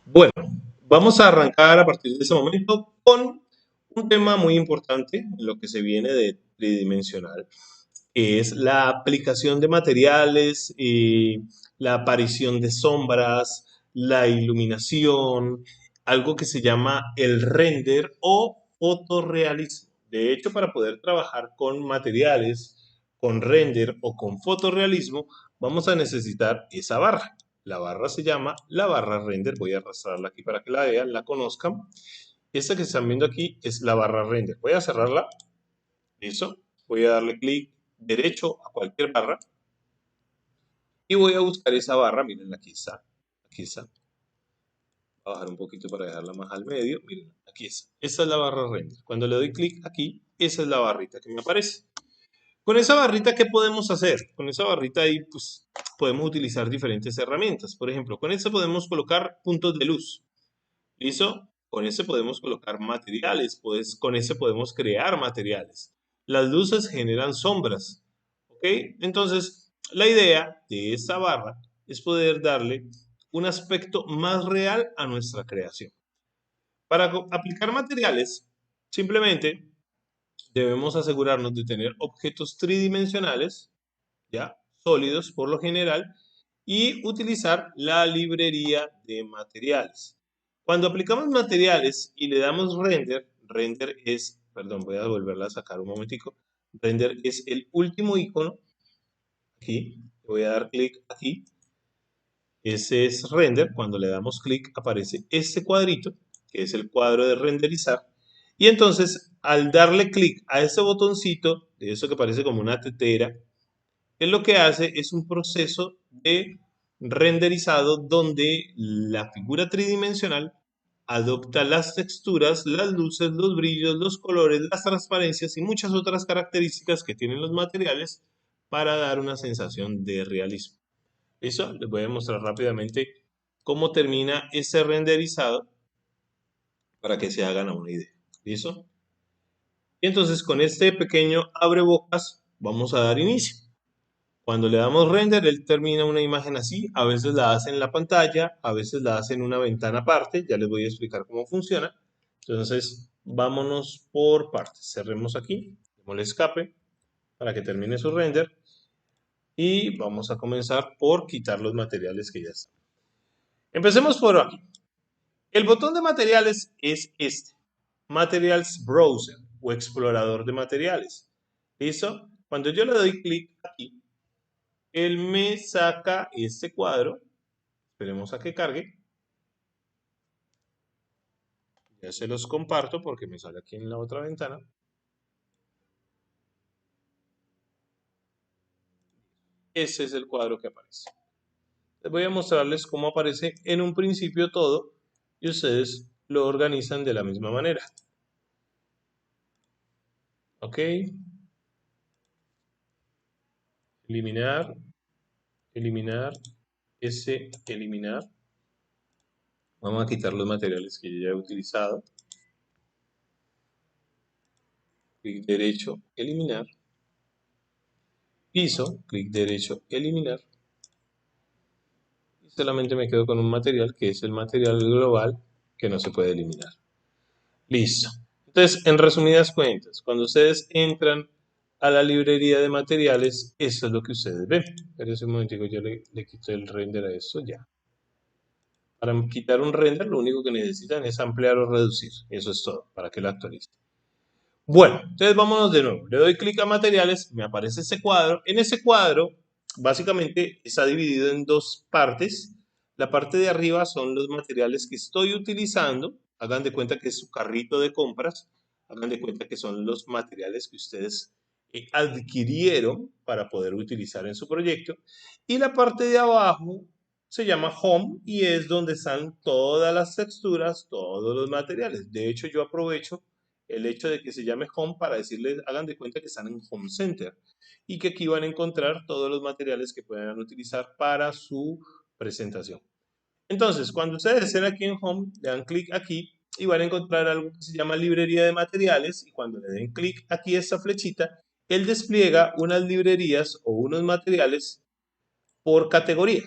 Bueno, vamos a arrancar a partir de ese momento con un tema muy importante en lo que se viene de tridimensional, que es la aplicación de materiales, la aparición de sombras, la iluminación, algo que se llama el render o fotorrealismo. De hecho, para poder trabajar con materiales, con render o con fotorrealismo, vamos a necesitar esa barra. La barra se llama la barra render. Voy a arrastrarla aquí para que la vean, la conozcan. Esta que están viendo aquí es la barra render. Voy a cerrarla. ¿Listo? Voy a darle clic derecho a cualquier barra y voy a buscar esa barra. Miren, aquí está. Aquí está. Voy a bajar un poquito para dejarla más al medio. Miren, aquí está. Esta es la barra render. Cuando le doy clic aquí, esa es la barrita que me aparece. Con esa barrita, ¿qué podemos hacer? Con esa barrita ahí, pues, podemos utilizar diferentes herramientas. Por ejemplo, con esta podemos colocar puntos de luz. ¿Listo? Con ese podemos colocar materiales, pues con ese podemos crear materiales. Las luces generan sombras, ¿ok? Entonces, la idea de esta barra es poder darle un aspecto más real a nuestra creación. Para aplicar materiales, simplemente debemos asegurarnos de tener objetos tridimensionales, ya, sólidos por lo general, y utilizar la librería de materiales. Cuando aplicamos materiales y le damos render, render es, perdón, voy a volverla a sacar un momentico, render es el último icono, aquí, voy a dar clic aquí, ese es render, cuando le damos clic aparece este cuadrito, que es el cuadro de renderizar, y entonces al darle clic a ese botoncito, de eso que parece como una tetera, él lo que hace es un proceso de renderizado donde la figura tridimensional adopta las texturas, las luces, los brillos, los colores, las transparencias y muchas otras características que tienen los materiales para dar una sensación de realismo. ¿Listo? Les voy a mostrar rápidamente cómo termina ese renderizado para que se hagan una idea. ¿Listo? Y entonces con este pequeño abrebocas vamos a dar inicio. Cuando le damos render, él termina una imagen así. A veces la hace en la pantalla, a veces la hace en una ventana aparte. Ya les voy a explicar cómo funciona. Entonces, vámonos por partes. Cerremos aquí, démosle escape para que termine su render. Y vamos a comenzar por quitar los materiales que ya están. Empecemos por aquí. El botón de materiales es este. Materials Browser o explorador de materiales. ¿Listo? Cuando yo le doy clic aquí, él me saca este cuadro. Esperemos a que cargue. Ya se los comparto porque me sale aquí en la otra ventana. Ese es el cuadro que aparece. Les voy a mostrarles cómo aparece en un principio todo y ustedes lo organizan de la misma manera. Ok. Eliminar, eliminar, eliminar. Vamos a quitar los materiales que yo ya he utilizado. Clic derecho, eliminar. Piso, clic derecho, eliminar. Y solamente me quedo con un material que es el material global que no se puede eliminar. Listo. Entonces, en resumidas cuentas, cuando ustedes entran a la librería de materiales, eso es lo que ustedes ven. Pero un momentico, yo le quito el render a esto ya. Para quitar un render, lo único que necesitan es ampliar o reducir. Eso es todo, para que lo actualice. Bueno, entonces vámonos de nuevo. Le doy clic a materiales, me aparece ese cuadro. En ese cuadro, básicamente, está dividido en dos partes. La parte de arriba son los materiales que estoy utilizando. Hagan de cuenta que es su carrito de compras. Hagan de cuenta que son los materiales que ustedes adquirieron para poder utilizar en su proyecto. Y la parte de abajo se llama Home y es donde están todas las texturas, todos los materiales. De hecho, yo aprovecho el hecho de que se llame Home para decirles, hagan de cuenta que están en Home Center y que aquí van a encontrar todos los materiales que puedan utilizar para su presentación. Entonces, cuando ustedes estén aquí en Home, le dan clic aquí y van a encontrar algo que se llama librería de materiales y cuando le den clic aquí a esta flechita, él despliega unas librerías o unos materiales por categoría.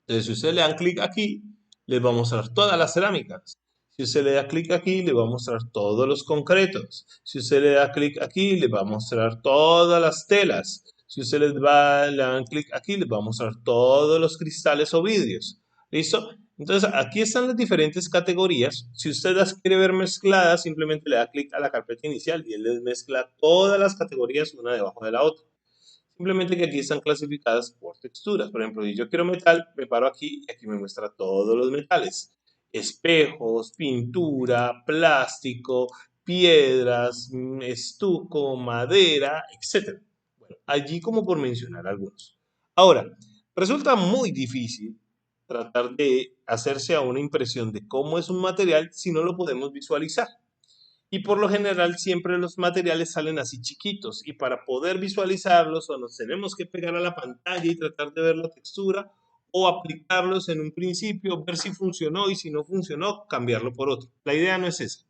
Entonces, si ustedes le dan clic aquí, les va a mostrar todas las cerámicas. Si usted le da clic aquí, le va a mostrar todos los concretos. Si usted le da clic aquí, le va a mostrar todas las telas. Si usted le da clic aquí, les va a mostrar todos los cristales o vidrios. ¿Listo? Entonces, aquí están las diferentes categorías. Si usted las quiere ver mezcladas, simplemente le da clic a la carpeta inicial y él les mezcla todas las categorías una debajo de la otra. Simplemente que aquí están clasificadas por texturas. Por ejemplo, si yo quiero metal, me paro aquí y aquí me muestra todos los metales. Espejos, pintura, plástico, piedras, estuco, madera, etc. Bueno, allí como por mencionar algunos. Ahora, resulta muy difícil tratar de hacerse a una impresión de cómo es un material si no lo podemos visualizar. Y por lo general siempre los materiales salen así chiquitos y para poder visualizarlos o nos tenemos que pegar a la pantalla y tratar de ver la textura o aplicarlos en un principio, ver si funcionó y si no funcionó, cambiarlo por otro. La idea no es esa.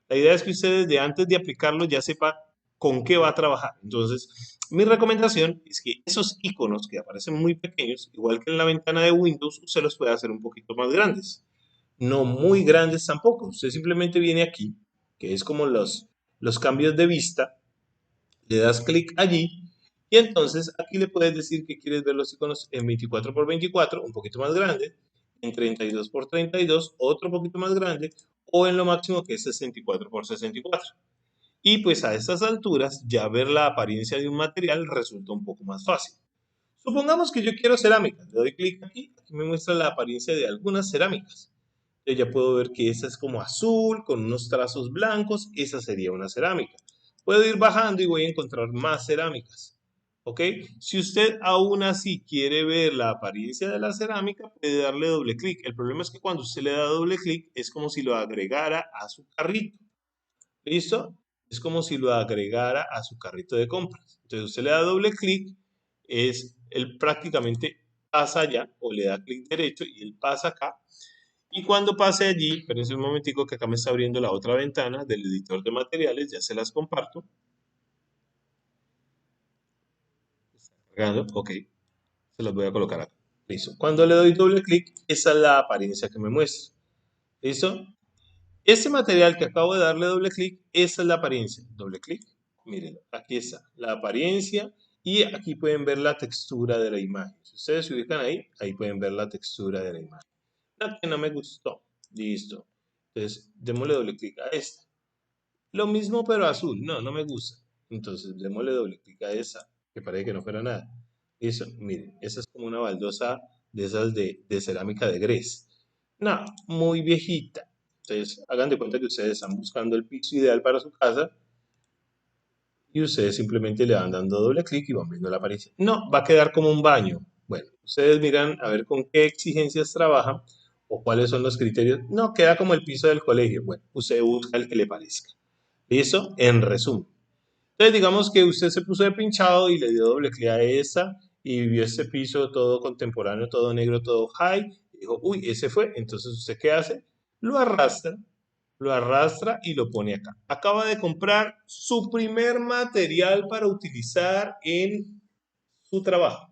La idea es que usted desde antes de aplicarlo ya sepa con qué va a trabajar. Entonces, mi recomendación es que esos iconos que aparecen muy pequeños, igual que en la ventana de Windows, usted los puede hacer un poquito más grandes. No muy grandes tampoco. Usted simplemente viene aquí, que es como los cambios de vista, le das clic allí y entonces aquí le puedes decir que quieres ver los iconos en 24 por 24, un poquito más grande, en 32 por 32, otro poquito más grande, o en lo máximo que es 64 por 64. Y pues a estas alturas ya ver la apariencia de un material resulta un poco más fácil. Supongamos que yo quiero cerámica, le doy clic aquí me muestra la apariencia de algunas cerámicas. Yo ya puedo ver que esa es como azul, con unos trazos blancos, esa sería una cerámica. Puedo ir bajando y voy a encontrar más cerámicas. ¿Ok? Si usted aún así quiere ver la apariencia de la cerámica, puede darle doble clic. El problema es que cuando usted le da doble clic, es como si lo agregara a su carrito. ¿Listo? Es como si lo agregara a su carrito de compras. Entonces usted le da doble clic, él prácticamente pasa allá, o le da clic derecho y él pasa acá. Y cuando pase allí, espérense un momentico que acá me está abriendo la otra ventana del editor de materiales, ya se las comparto. Está cargando, ok, se las voy a colocar acá. Listo. Cuando le doy doble clic, esa es la apariencia que me muestra. ¿Listo? Este material que acabo de darle doble clic, esa es la apariencia. Doble clic, miren, aquí está la apariencia y aquí pueden ver la textura de la imagen. Si ustedes se ubican ahí, ahí pueden ver la textura de la imagen. La que no me gustó, listo. Entonces, démosle doble clic a esta. Lo mismo pero azul, no, no me gusta. Entonces, démosle doble clic a esa, que parece que no fuera nada. Listo, miren, esa es como una baldosa de esas de cerámica de grés. No, muy viejita. Entonces, hagan de cuenta que ustedes están buscando el piso ideal para su casa y ustedes simplemente le van dando doble clic y van viendo la apariencia. No, va a quedar como un baño. Bueno, ustedes miran a ver con qué exigencias trabajan o cuáles son los criterios. No, queda como el piso del colegio. Bueno, usted busca el que le parezca. ¿Listo? En resumen. Entonces, digamos que usted se puso de pinchado y le dio doble clic a esa y vio este piso todo contemporáneo, todo negro, todo high. Y dijo, uy, ese fue. Entonces, ¿usted qué hace? Lo arrastra y lo pone acá. Acaba de comprar su primer material para utilizar en su trabajo.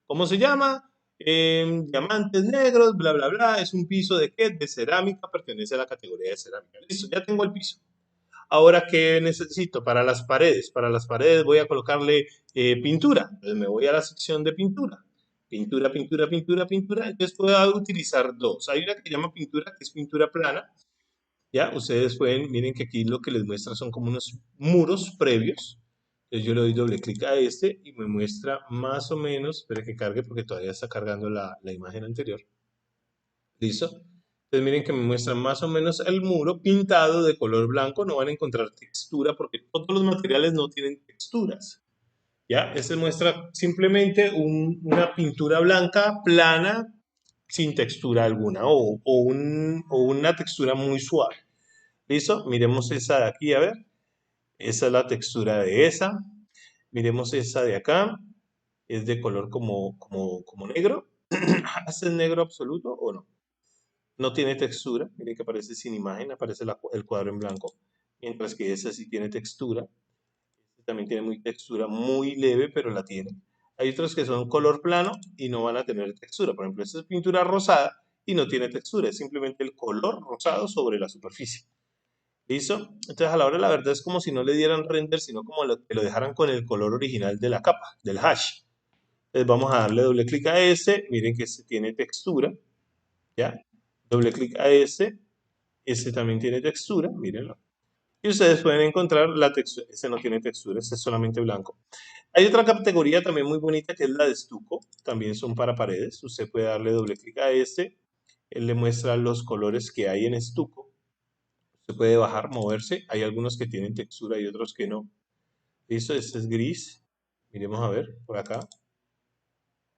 ¿Cómo se llama? Diamantes negros, bla, bla, bla. Es un piso de qué? De cerámica, pertenece a la categoría de cerámica. Listo, ya tengo el piso. Ahora, ¿qué necesito? Para las paredes. Para las paredes voy a colocarle pintura. Entonces me voy a la sección de pintura. Pintura, pintura, pintura, pintura. Entonces puedo utilizar dos. Hay una que se llama pintura, que es pintura plana. Ya, ustedes pueden, miren que aquí lo que les muestra son como unos muros previos. Entonces yo le doy doble clic a este y me muestra más o menos, espere que cargue porque todavía está cargando la imagen anterior. ¿Listo? Entonces miren que me muestra más o menos el muro pintado de color blanco. No van a encontrar textura porque todos los materiales no tienen texturas. ¿Ya? Este muestra simplemente una pintura blanca plana sin textura alguna o una textura muy suave. ¿Listo? Miremos esa de aquí, a ver. Esa es la textura de esa. Miremos esa de acá. Es de color como negro. ¿Este es negro absoluto o no? No tiene textura. Miren que aparece sin imagen, aparece el cuadro en blanco. Mientras que esa sí tiene textura. Este también tiene textura muy leve, pero la tiene. Hay otros que son color plano y no van a tener textura. Por ejemplo, esta es pintura rosada y no tiene textura, es simplemente el color rosado sobre la superficie. ¿Listo? Entonces a la hora de la verdad es como si no le dieran render, sino como que lo dejaran con el color original de la capa, del hash. Entonces vamos a darle doble clic a ese, miren que este tiene textura, ¿ya? Doble clic a ese también tiene textura, mírenlo. Y ustedes pueden encontrar la textura, ese no tiene textura, ese es solamente blanco. Hay otra categoría también muy bonita que es la de estuco, también son para paredes. Usted puede darle doble clic a este, él le muestra los colores que hay en estuco. Se puede bajar, moverse, hay algunos que tienen textura y otros que no. Listo, este es gris, miremos a ver por acá.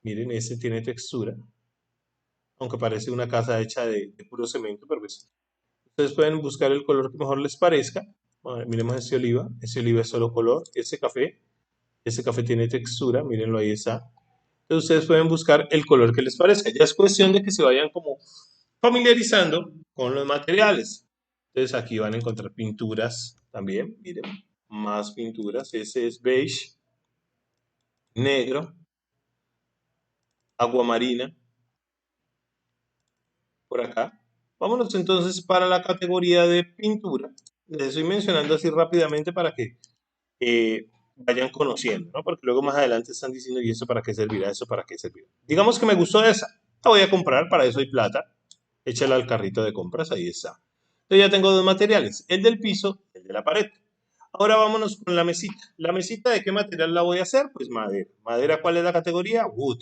Miren, este tiene textura, aunque parece una casa hecha de puro cemento, pero pues ustedes pueden buscar el color que mejor les parezca. A ver, miremos ese oliva es solo color, ese café tiene textura, mírenlo, ahí está. Entonces ustedes pueden buscar el color que les parezca. Ya es cuestión de que se vayan como familiarizando con los materiales. Entonces aquí van a encontrar pinturas también, miren, más pinturas. Ese es beige, negro, aguamarina, por acá. Vámonos entonces para la categoría de pintura. Les estoy mencionando así rápidamente para que vayan conociendo, ¿no? Porque luego más adelante están diciendo, ¿y eso para qué servirá? ¿Eso para qué servirá? Digamos que me gustó esa, la voy a comprar, para eso hay plata. Échala al carrito de compras, ahí está. Entonces ya tengo dos materiales, el del piso, el de la pared. Ahora vámonos con la mesita. ¿La mesita de qué material la voy a hacer? Pues madera. ¿Madera cuál es la categoría? Wood.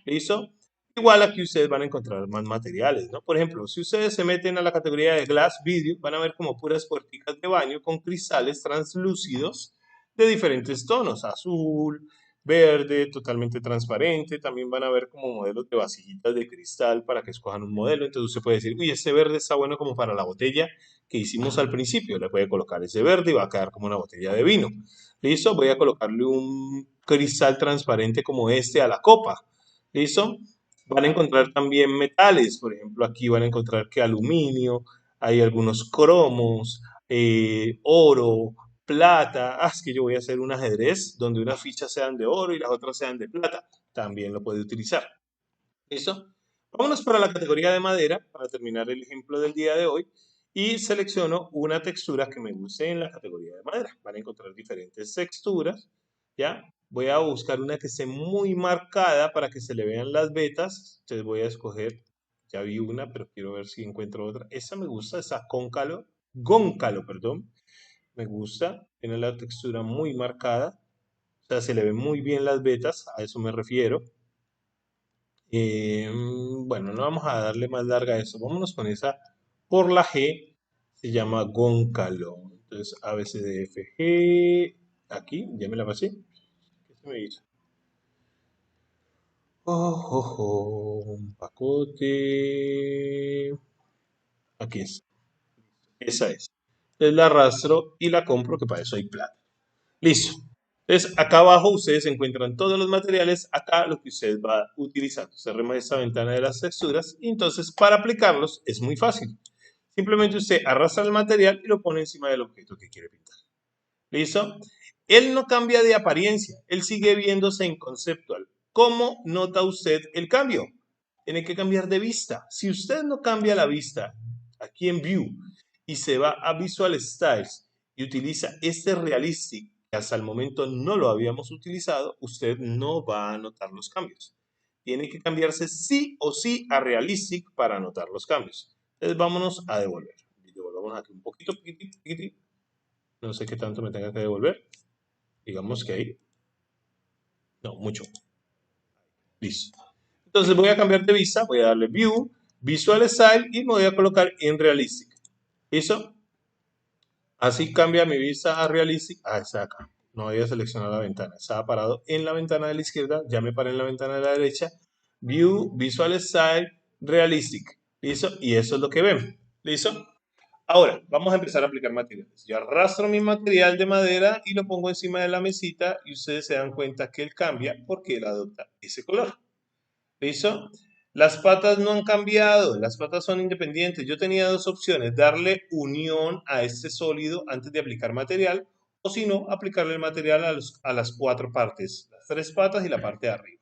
¿Listo? Igual aquí ustedes van a encontrar más materiales, ¿no? Por ejemplo, si ustedes se meten a la categoría de glass video, van a ver como puras puerticas de baño con cristales translúcidos de diferentes tonos, azul, verde, totalmente transparente. También van a ver como modelos de vasijitas de cristal para que escojan un modelo. Entonces usted puede decir, uy, este verde está bueno como para la botella que hicimos al principio. Le puede colocar ese verde y va a quedar como una botella de vino. ¿Listo? Voy a colocarle un cristal transparente como este a la copa. ¿Listo? Van a encontrar también metales. Por ejemplo, aquí van a encontrar que aluminio, hay algunos cromos, oro, plata. Ah, es que yo voy a hacer un ajedrez donde unas fichas sean de oro y las otras sean de plata. También lo puede utilizar. ¿Listo? Vámonos para la categoría de madera para terminar el ejemplo del día de hoy y selecciono una textura que me guste en la categoría de madera. Van a encontrar diferentes texturas, ¿ya? Voy a buscar una que esté muy marcada para que se le vean las vetas. Entonces voy a escoger, ya vi una, pero quiero ver si encuentro otra. Esa me gusta, esa góncalo, perdón. Me gusta, tiene la textura muy marcada. O sea, se le ven muy bien las vetas, a eso me refiero. Bueno, no vamos a darle más larga a eso. Vámonos con esa por la G. Se llama Góncalo. Entonces, A, B, C, D, F, G. Aquí, ya me la pasé. ¿Qué se me hizo? Un pacote. Aquí es. Esa es. Entonces la arrastro y la compro, que para eso hay plata. Listo. Entonces, acá abajo ustedes encuentran todos los materiales, acá lo que usted va a utilizar. Cerremos esta ventana de las texturas y entonces para aplicarlos es muy fácil. Simplemente usted arrastra el material y lo pone encima del objeto que quiere pintar. ¿Listo? Él no cambia de apariencia, él sigue viéndose en conceptual. ¿Cómo nota usted el cambio? Tiene que cambiar de vista. Si usted no cambia la vista aquí en View y se va a Visual Styles y utiliza este Realistic, que hasta el momento no lo habíamos utilizado, usted no va a notar los cambios. Tiene que cambiarse sí o sí a Realistic para notar los cambios. Entonces vámonos a devolver. Devolvamos aquí un poquito, poquitito. No sé qué tanto me tenga que devolver. Digamos que ahí. No, mucho. Listo. Entonces voy a cambiar de vista, voy a darle View, Visual Style y me voy a colocar en Realistic. ¿Listo? Así cambia mi vista a Realistic. Ah, está acá. No había seleccionado la ventana. Estaba parado en la ventana de la izquierda. Ya me paré en la ventana de la derecha. View, Visual Style, Realistic. ¿Listo? Y eso es lo que ven. ¿Listo? Ahora, vamos a empezar a aplicar materiales. Yo arrastro mi material de madera y lo pongo encima de la mesita y ustedes se dan cuenta que él cambia porque él adopta ese color. ¿Listo? Las patas no han cambiado, las patas son independientes. Yo tenía dos opciones, darle unión a este sólido antes de aplicar material o si no, aplicarle el material a las cuatro partes, las tres patas y la parte de arriba.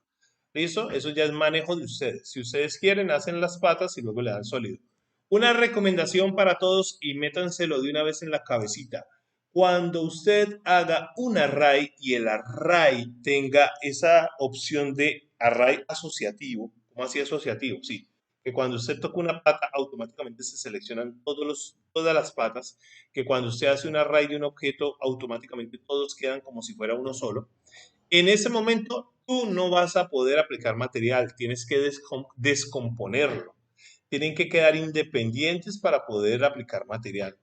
¿Listo? Eso ya es manejo de ustedes. Si ustedes quieren, hacen las patas y luego le dan sólido. Una recomendación para todos y métanselo de una vez en la cabecita. Cuando usted haga un array y el array tenga esa opción de array asociativo, ¿cómo así asociativo? Sí, que cuando usted toca una pata automáticamente se seleccionan todas las patas, que cuando usted hace un array de un objeto automáticamente todos quedan como si fuera uno solo. En ese momento tú no vas a poder aplicar material, tienes que descomponerlo. Tienen que quedar independientes para poder aplicar material.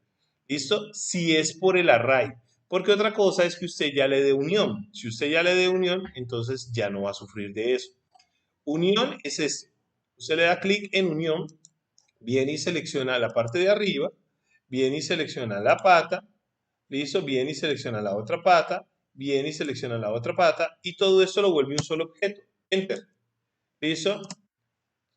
¿Listo? Si es por el array. Porque otra cosa es que usted ya le dé unión. Si usted ya le dé unión, entonces ya no va a sufrir de eso. Unión es este. Usted le da clic en unión, viene y selecciona la parte de arriba, viene y selecciona la pata, listo, viene y selecciona la otra pata, viene y selecciona la otra pata, y todo esto lo vuelve un solo objeto. Enter. ¿Listo?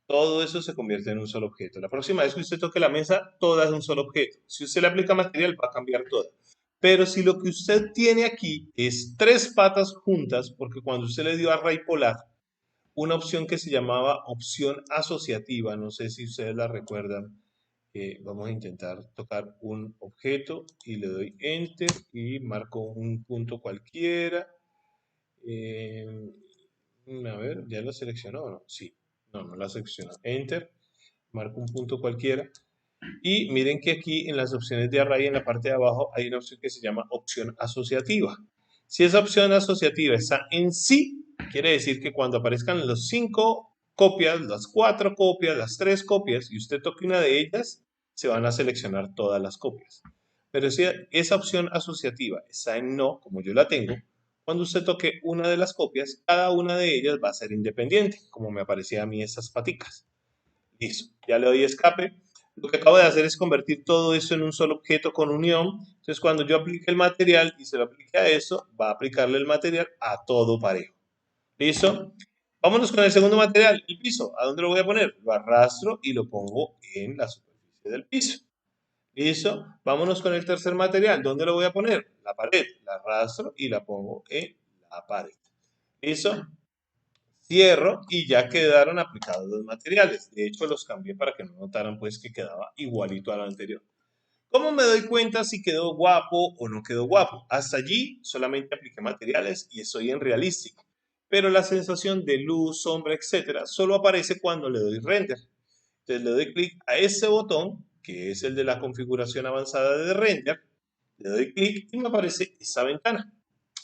Todo eso se convierte en un solo objeto. La próxima vez que usted toque la mesa, toda es un solo objeto. Si usted le aplica material, va a cambiar toda. Pero si lo que usted tiene aquí es tres patas juntas, porque cuando usted le dio a array polar, una opción que se llamaba opción asociativa, no sé si ustedes la recuerdan, vamos a intentar tocar un objeto y le doy enter y marco un punto cualquiera. Eh, a ver, ¿ya lo seleccionó o no? Sí, no la seleccionó. Enter, marco un punto cualquiera. Y miren que aquí en las opciones de array en la parte de abajo hay una opción que se llama opción asociativa. Si esa opción asociativa está en sí, quiere decir que cuando aparezcan las 5 copias, las 4 copias, las 3 copias, y usted toque una de ellas, se van a seleccionar todas las copias. Pero si esa opción asociativa está en no, como yo la tengo, cuando usted toque una de las copias, cada una de ellas va a ser independiente, como me aparecía a mí esas paticas. Listo, ya le doy escape. Lo que acabo de hacer es convertir todo esto en un solo objeto con unión. Entonces, cuando yo aplique el material y se lo aplique a eso, va a aplicarle el material a todo parejo. ¿Listo? Vámonos con el segundo material, el piso. ¿A dónde lo voy a poner? Lo arrastro y lo pongo en la superficie del piso. ¿Listo? Vámonos con el tercer material. ¿Dónde lo voy a poner? La pared. La arrastro y la pongo en la pared. ¿Listo? Cierro y ya quedaron aplicados los materiales. De hecho, los cambié para que no notaran pues que quedaba igualito al anterior. ¿Cómo me doy cuenta si quedó guapo o no quedó guapo? Hasta allí solamente apliqué materiales y estoy en Realistic. Pero la sensación de luz, sombra, etcétera, solo aparece cuando le doy render. Entonces le doy clic a ese botón, que es el de la configuración avanzada de render. Le doy clic y me aparece esa ventana.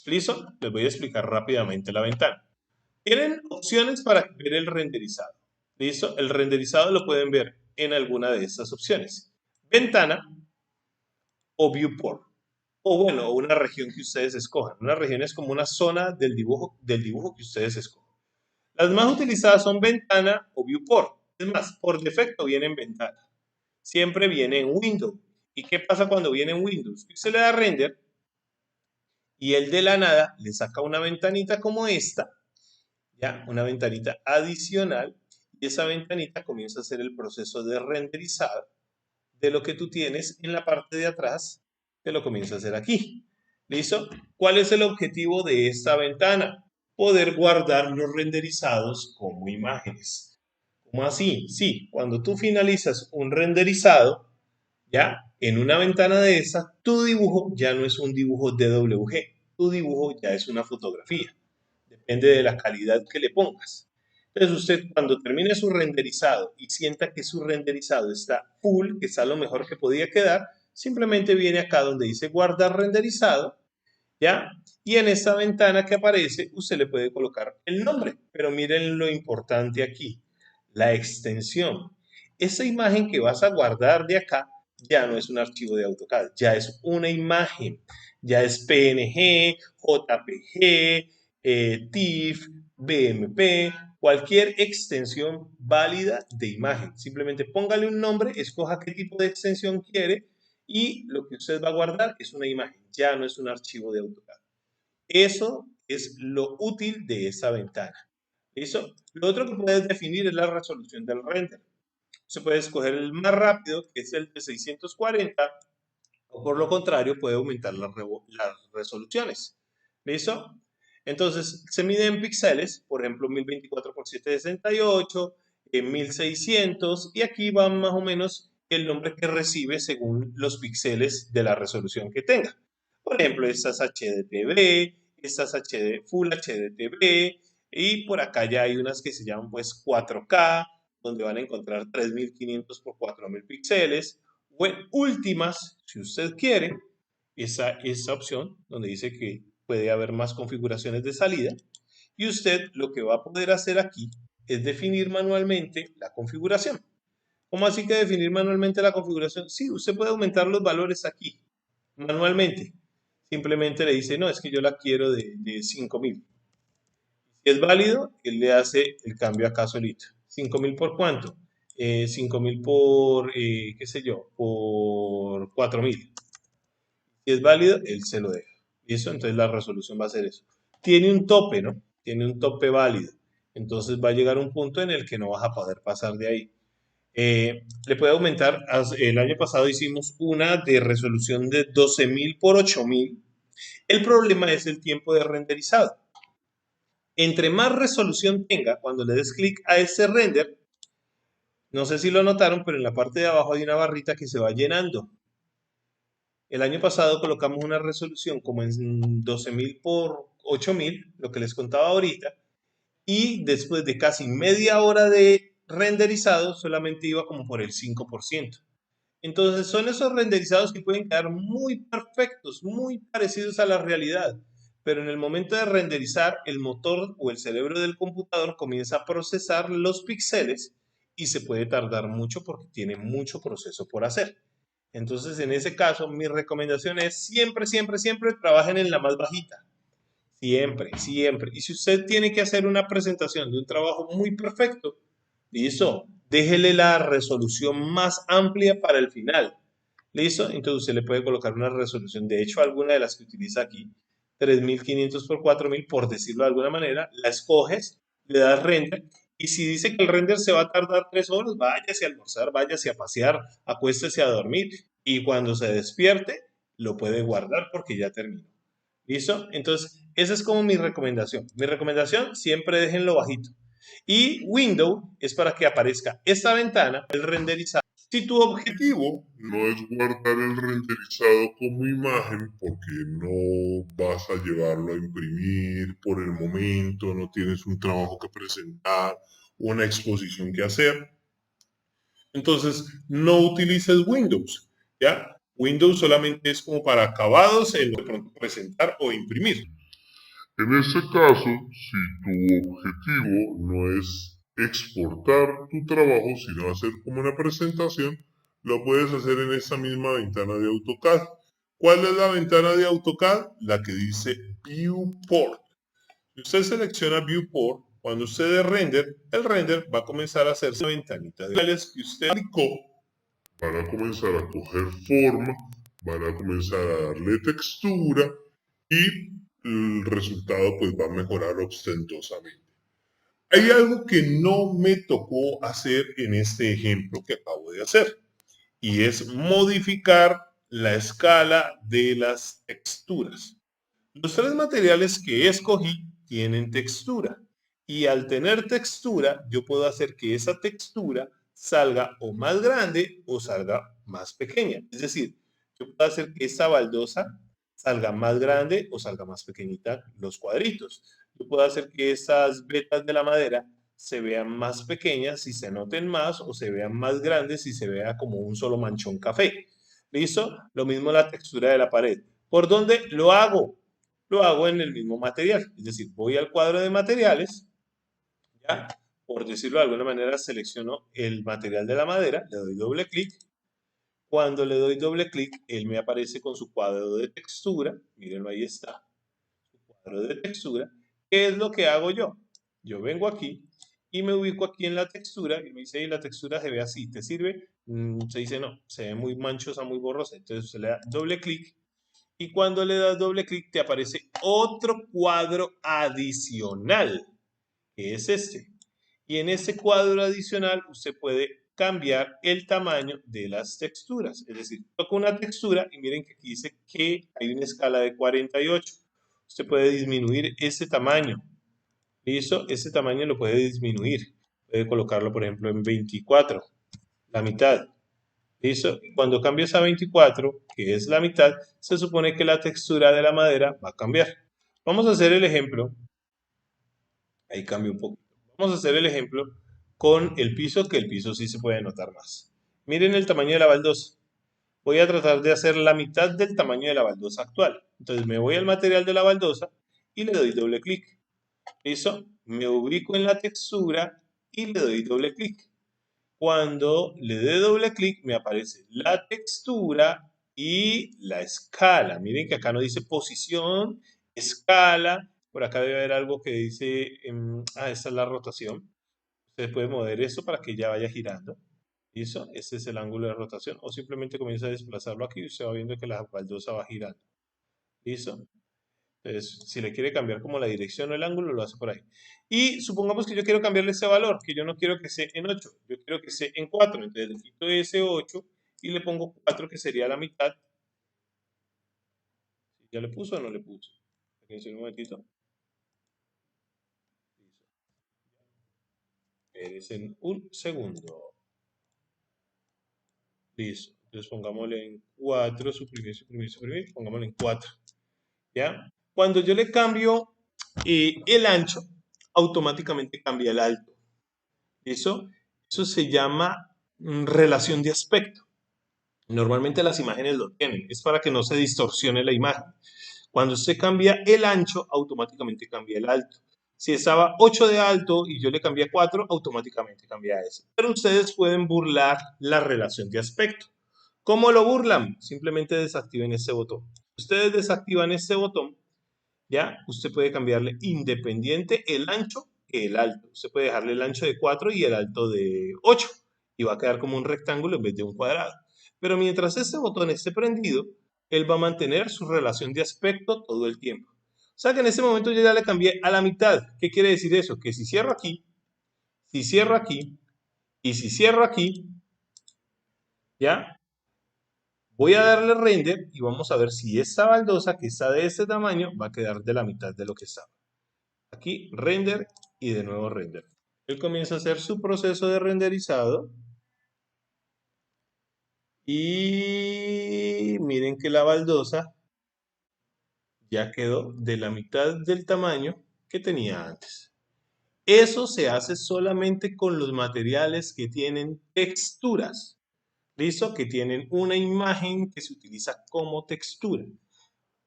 ¿Listo? Les voy a explicar rápidamente la ventana. Tienen opciones para ver el renderizado. ¿Listo? El renderizado lo pueden ver en alguna de estas opciones. Ventana o viewport. O bueno, una región que ustedes escojan. Una región es como una zona del dibujo que ustedes escojan. Las más utilizadas son ventana o viewport. Es más, por defecto viene en ventana. Siempre viene en Windows. ¿Y qué pasa cuando viene en Windows? Usted le da render y él de la nada le saca una ventanita como esta, ya, una ventanita adicional, y esa ventanita comienza a hacer el proceso de renderizado de lo que tú tienes en la parte de atrás, que lo comienza a hacer aquí. ¿Listo? ¿Cuál es el objetivo de esta ventana? Poder guardar los renderizados como imágenes. ¿Cómo así? Sí, cuando tú finalizas un renderizado, ya, en una ventana de esa, tu dibujo ya no es un dibujo DWG, tu dibujo ya es una fotografía. Depende de la calidad que le pongas. Entonces usted cuando termine su renderizado y sienta que su renderizado está full, que está lo mejor que podía quedar, simplemente viene acá donde dice guardar renderizado, ¿ya? Y en esta ventana que aparece, usted le puede colocar el nombre. Pero miren lo importante aquí, la extensión. Esa imagen que vas a guardar de acá ya no es un archivo de AutoCAD, ya es una imagen, ya es PNG, JPG, TIFF, BMP, cualquier extensión válida de imagen. Simplemente póngale un nombre, escoja qué tipo de extensión quiere y lo que usted va a guardar es una imagen, ya no es un archivo de AutoCAD. Eso es lo útil de esa ventana. ¿Listo? Lo otro que puedes definir es la resolución del render. Se puede escoger el más rápido, que es el de 640, o por lo contrario, puede aumentar las resoluciones. ¿Listo? Entonces, se mide en píxeles, por ejemplo, 1024 por 768, en 1600, y aquí va más o menos el nombre que recibe según los píxeles de la resolución que tenga. Por ejemplo, esta es HDTV, esta es HD, Full HDTV, y por acá ya hay unas que se llaman pues 4K, donde van a encontrar 3500 por 4000 píxeles, o en últimas, si usted quiere, esa opción donde dice que puede haber más configuraciones de salida, y usted lo que va a poder hacer aquí es definir manualmente la configuración. ¿Cómo así que definir manualmente la configuración? Sí, usted puede aumentar los valores aquí, manualmente. Simplemente le dice, no, es que yo la quiero de 5000. Si es válido, él le hace el cambio acá solito. ¿5000 por cuánto? 5000 por, qué sé yo, por 4000. Si es válido, él se lo deja. ¿Listo? Entonces la resolución va a ser eso. Tiene un tope, ¿no? Tiene un tope válido. Entonces va a llegar un punto en el que no vas a poder pasar de ahí. Le puede aumentar. El año pasado hicimos una de resolución de 12000 por 8000. El problema es el tiempo de renderizado. Entre más resolución tenga, cuando le des clic a ese render, no sé si lo notaron, pero en la parte de abajo hay una barrita que se va llenando. El año pasado colocamos una resolución como en 12000 por 8000, lo que les contaba ahorita, y después de casi media hora de renderizado solamente iba como por el 5%. Entonces son esos renderizados que pueden quedar muy perfectos, muy parecidos a la realidad, pero en el momento de renderizar, el motor o el cerebro del computador comienza a procesar los píxeles y se puede tardar mucho porque tiene mucho proceso por hacer. Entonces, en ese caso, mi recomendación es siempre, siempre, siempre trabajen en la más bajita. Siempre, siempre. Y si usted tiene que hacer una presentación de un trabajo muy perfecto, listo, déjele la resolución más amplia para el final. ¿Listo? Entonces usted le puede colocar una resolución. De hecho, alguna de las que utiliza aquí, 3500 por 4000, por decirlo de alguna manera, la escoges, le das render. Y si dice que el render se va a tardar 3 horas, váyase a almorzar, váyase a pasear, acuéstese a dormir. Y cuando se despierte, lo puede guardar porque ya terminó. ¿Listo? Entonces, esa es como mi recomendación. Mi recomendación, siempre déjenlo bajito. Y Window es para que aparezca esta ventana, el renderizado. Si tu objetivo No es guardar el renderizado como imagen porque no vas a llevarlo a imprimir por el momento, no tienes un trabajo que presentar, una exposición que hacer. Entonces, no utilices Windows, ¿ya? Windows solamente es como para acabados en de pronto presentar o imprimir. En ese caso, si tu objetivo no es exportar tu trabajo, sino hacer como una presentación, lo puedes hacer en esta misma ventana de AutoCAD. ¿Cuál es la ventana de AutoCAD? La que dice Viewport. Si usted selecciona Viewport, cuando usted dé render, el render va a comenzar a hacerse una ventanita de que usted aplicó. Van a comenzar a coger forma, van a comenzar a darle textura y el resultado pues va a mejorar ostentosamente. Hay algo que no me tocó hacer en este ejemplo que acabo de hacer y es modificar la escala de las texturas. Los tres materiales que escogí tienen textura y al tener textura yo puedo hacer que esa textura salga o más grande o salga más pequeña. Es decir, yo puedo hacer que esta baldosa salga más grande o salga más pequeñita los cuadritos. Yo puedo hacer que estas vetas de la madera se vean más pequeñas y se noten más o se vean más grandes y se vea como un solo manchón café. ¿Listo? Lo mismo la textura de la pared. ¿Por dónde lo hago? Lo hago en el mismo material. Es decir, voy al cuadro de materiales, ¿ya? Por decirlo de alguna manera, selecciono el material de la madera, le doy doble clic. Cuando le doy doble clic, él me aparece con su cuadro de textura. Mírenlo, ahí está. Su cuadro de textura. ¿Qué es lo que hago yo? Yo vengo aquí y me ubico aquí en la textura y me dice, la textura se ve así, ¿te sirve? Se dice, no, se ve muy manchosa, muy borrosa. Entonces se le da doble clic y cuando le das doble clic te aparece otro cuadro adicional, que es este. Y en ese cuadro adicional usted puede cambiar el tamaño de las texturas. Es decir, toco una textura y miren que aquí dice que hay una escala de 48. usted puede disminuir ese tamaño. ¿Listo? Ese tamaño lo puede disminuir. Puede colocarlo, por ejemplo, en 24, la mitad. ¿Listo? Cuando cambies a 24, que es la mitad, se supone que la textura de la madera va a cambiar. Vamos a hacer el ejemplo. Ahí cambia un poco. Vamos a hacer el ejemplo con el piso, que el piso sí se puede notar más. Miren el tamaño de la baldosa. Voy a tratar de hacer la mitad del tamaño de la baldosa actual. Entonces me voy al material de la baldosa y le doy doble clic. ¿Listo? Me ubico en la textura y le doy doble clic. Cuando le dé doble clic me aparece la textura y la escala. Miren que acá no dice posición, escala. Por acá debe haber algo que dice, esta es la rotación. Usted puede mover esto para que ya vaya girando. ¿Listo? Este es el ángulo de rotación. O simplemente comienza a desplazarlo aquí y usted va viendo que la baldosa va girando. ¿Listo? Entonces, si le quiere cambiar como la dirección o el ángulo, lo hace por ahí. Y supongamos que yo quiero cambiarle ese valor, que yo no quiero que sea en 8, yo quiero que sea en 4. Entonces le quito ese 8 y le pongo 4, que sería la mitad. ¿Ya le puso o no le puso? Fíjense un momentito. Espérense un segundo. Listo. Entonces pongámosle en 4, suprimir, suprimir, suprimir, pongámosle en 4. ¿Ya? Cuando yo le cambio el ancho, automáticamente cambia el alto. Eso se llama relación de aspecto. Normalmente las imágenes lo tienen, es para que no se distorsione la imagen. Cuando usted cambia el ancho, automáticamente cambia el alto. Si estaba 8 de alto y yo le cambié a 4, automáticamente cambia ese. Pero ustedes pueden burlar la relación de aspecto. ¿Cómo lo burlan? Simplemente desactiven este botón. Ustedes desactivan este botón, ¿ya? Usted puede cambiarle independiente el ancho que el alto. Usted puede dejarle el ancho de 4 y el alto de 8 y va a quedar como un rectángulo en vez de un cuadrado. Pero mientras este botón esté prendido, él va a mantener su relación de aspecto todo el tiempo. O sea que en este momento yo ya le cambié a la mitad. ¿Qué quiere decir eso? Que si cierro aquí, si cierro aquí y si cierro aquí, ¿ya? Voy a darle render y vamos a ver si esta baldosa que está de este tamaño va a quedar de la mitad de lo que estaba. Aquí render y de nuevo render. Él comienza a hacer su proceso de renderizado. Y miren que la baldosa ya quedó de la mitad del tamaño que tenía antes. Eso se hace solamente con los materiales que tienen texturas. ¿Listo? Que tienen una imagen que se utiliza como textura.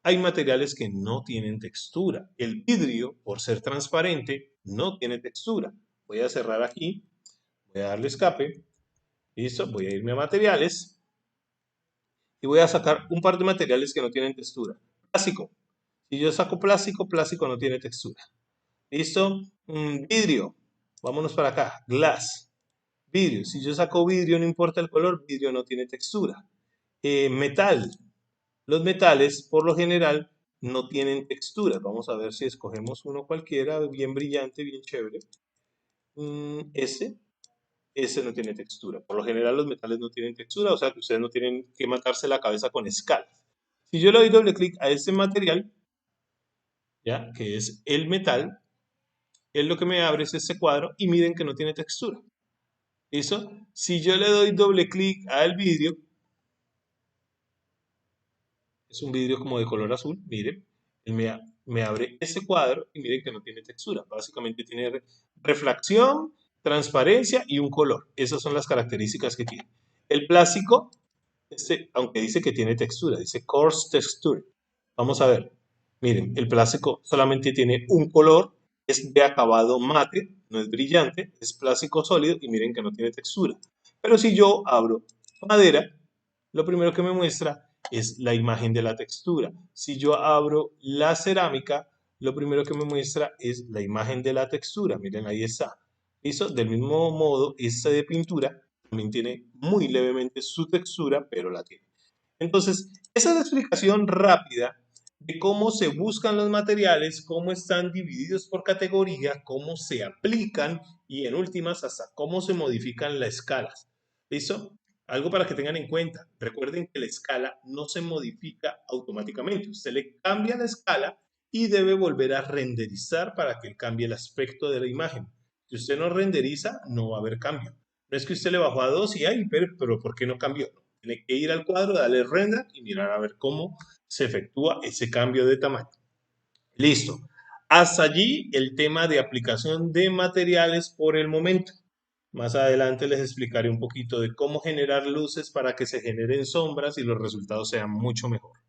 Hay materiales que no tienen textura. El vidrio, por ser transparente, no tiene textura. Voy a cerrar aquí. Voy a darle escape. ¿Listo? Voy a irme a materiales. Y voy a sacar un par de materiales que no tienen textura. Plástico. Si yo saco plástico, plástico no tiene textura. ¿Listo? Vidrio. Vámonos para acá. Glass. Vidrio. Si yo saco vidrio, no importa el color, vidrio no tiene textura. Metal. Los metales, por lo general, no tienen textura. Vamos a ver si escogemos uno cualquiera, bien brillante, bien chévere. Ese no tiene textura. Por lo general los metales no tienen textura, o sea que ustedes no tienen que matarse la cabeza con escalas. Si yo le doy doble clic a este material, ¿ya? Que es el metal, él lo que me abre es este cuadro y miren que no tiene textura. ¿Listo? Si yo le doy doble clic al vidrio, es un vidrio como de color azul, miren, él me abre ese cuadro y miren que no tiene textura. Básicamente tiene refracción, transparencia y un color. Esas son las características que tiene. El plástico, aunque dice que tiene textura, dice coarse texture. Vamos a ver. Miren, el plástico solamente tiene un color, es de acabado mate, no es brillante, es plástico sólido y miren que no tiene textura. Pero si yo abro madera, lo primero que me muestra es la imagen de la textura. Si yo abro la cerámica, lo primero que me muestra es la imagen de la textura. Miren, ahí está. ¿Listo? Del mismo modo, esta de pintura también tiene muy levemente su textura, pero la tiene. Entonces, esa es la explicación rápida de cómo se buscan los materiales, cómo están divididos por categoría, cómo se aplican y en últimas hasta cómo se modifican las escalas. ¿Listo? Algo para que tengan en cuenta. Recuerden que la escala no se modifica automáticamente. Usted le cambia la escala y debe volver a renderizar para que cambie el aspecto de la imagen. Si usted no renderiza, no va a haber cambio. No es que usted le bajó a 2 y ay, pero ¿por qué no cambió? No. Tiene que ir al cuadro, darle render y mirar a ver cómo se efectúa ese cambio de tamaño. Listo. Hasta allí el tema de aplicación de materiales por el momento. Más adelante les explicaré un poquito de cómo generar luces para que se generen sombras y los resultados sean mucho mejor.